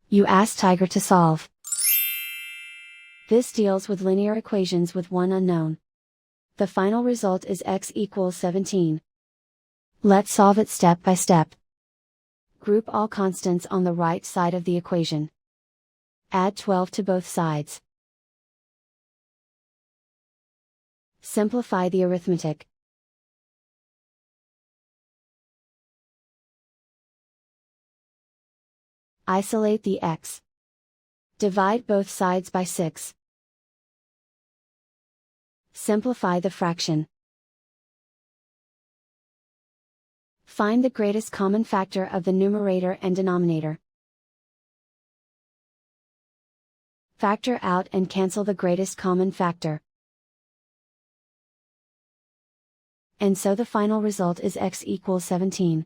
You ask Tiger to solve. This deals with linear equations with one unknown. The final result is x equals 17. Let's solve it step by step. Group all constants on the right side of the equation. Add 12 to both sides. Simplify the arithmetic. Isolate the x. Divide both sides by 6. Simplify the fraction. Find the greatest common factor of the numerator and denominator. Factor out and cancel the greatest common factor. And so the final result is x equals 17.